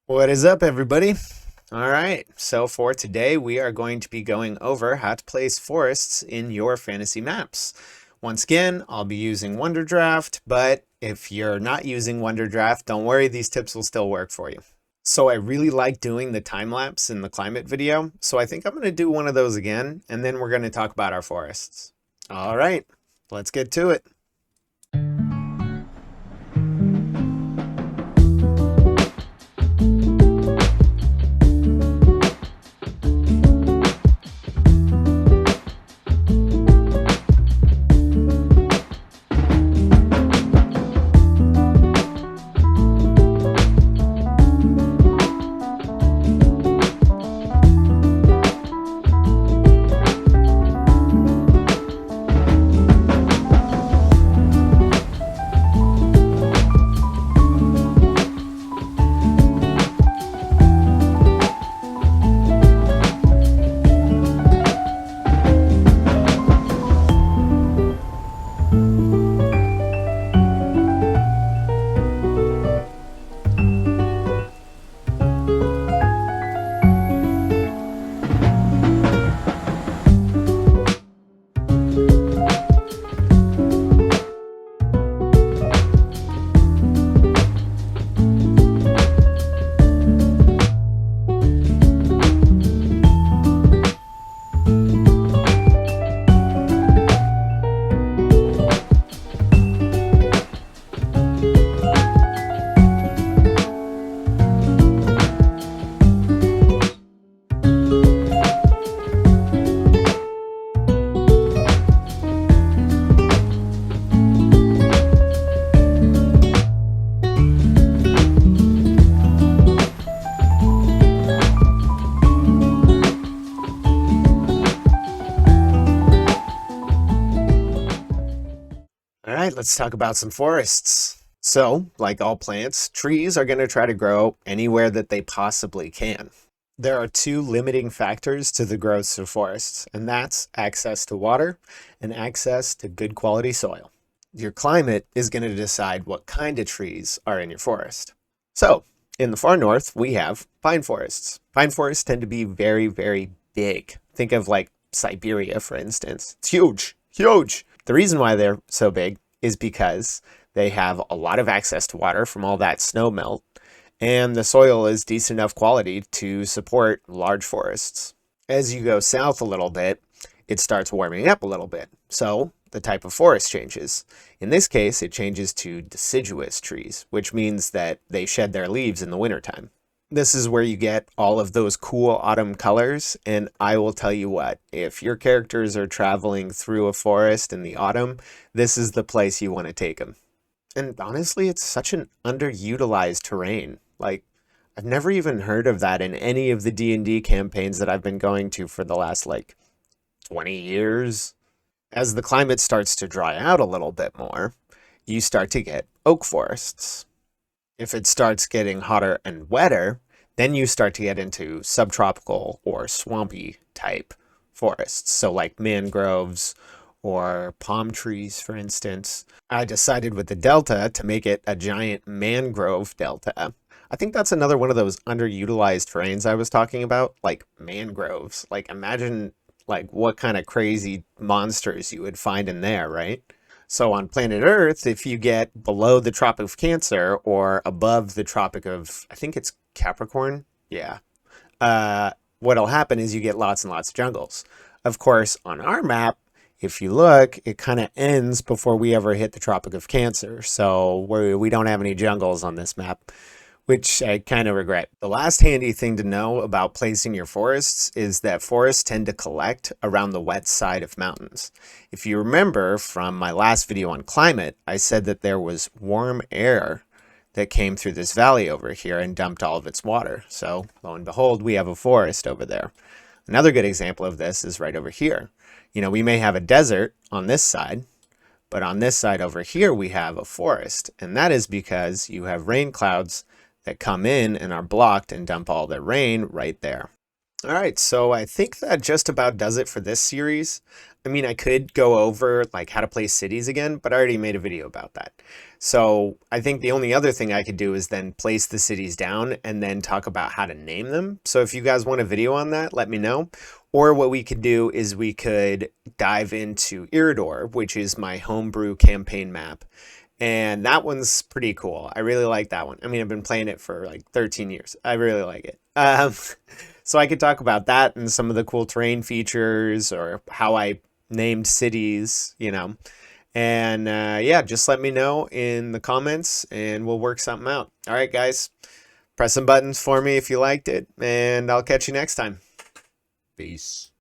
What is up, everybody? All right, so for today, we are going to be going over how to place forests in your fantasy maps. Once again, I'll be using Wonderdraft, but if you're not using Wonderdraft, don't worry, these tips will still work for you. So I really like doing the time lapse in the climate video, so I think I'm going to do one of those again, and then we're going to talk about our forests. All right, let's get to it. All right, let's talk about some forests. So, like all plants, trees are going to try to grow anywhere that they possibly can. There are two limiting factors to the growth of forests, and that's access to water and access to good quality soil. Your climate is going to decide what kind of trees are in your forest. So, in the far north, we have pine forests. Pine forests tend to be very, very big. Think of like Siberia, for instance. It's huge, huge. The reason why they're so big is because they have a lot of access to water from all that snow melt, and the soil is decent enough quality to support large forests. As you go south a little bit, it starts warming up a little bit, so the type of forest changes. In this case, it changes to deciduous trees, which means that they shed their leaves in the wintertime. This is where you get all of those cool autumn colors, and I will tell you what, if your characters are traveling through a forest in the autumn, this is the place you want to take them. And honestly, it's such an underutilized terrain. Like, I've never even heard of that in any of the D&D campaigns that I've been going to for the last, 20 years. As the climate starts to dry out a little bit more, you start to get oak forests. If it starts getting hotter and wetter, then you start to get into subtropical or swampy type forests. So like mangroves or palm trees, for instance. I decided with the delta to make it a giant mangrove delta. I think that's another one of those underutilized terrains I was talking about, like mangroves. Like imagine like what kind of crazy monsters you would find in there, right? So on planet Earth, if you get below the Tropic of Cancer or above the Tropic of, I think it's Capricorn. Yeah. What'll happen is you get lots and lots of jungles. Of course, on our map, if you look, it kind of ends before we ever hit the Tropic of Cancer. So we don't have any jungles on this map, which I kind of regret. The last handy thing to know about placing your forests is that forests tend to collect around the wet side of mountains. If you remember from my last video on climate, I said that there was warm air that came through this valley over here and dumped all of its water. So lo and behold, we have a forest over there. Another good example of this is right over here. You know, we may have a desert on this side, but on this side over here, we have a forest. And that is because you have rain clouds that come in and are blocked and dump all the rain right there. All right, so I think that just about does it for this series. I mean, I could go over like how to place cities again, but I already made a video about that. So I think the only other thing I could do is then place the cities down and then talk about how to name them. So if you guys want a video on that, let me know. Or what we could do is we could dive into Iridor, which is my homebrew campaign map. And that one's pretty cool. I really like that one. I mean, I've been playing it for like 13 years. I really like it. So I could talk about that and some of the cool terrain features or how I named cities, you know. And yeah, just let me know in the comments and we'll work something out. All right, guys, press some buttons for me if you liked it, and I'll catch you next time. Peace.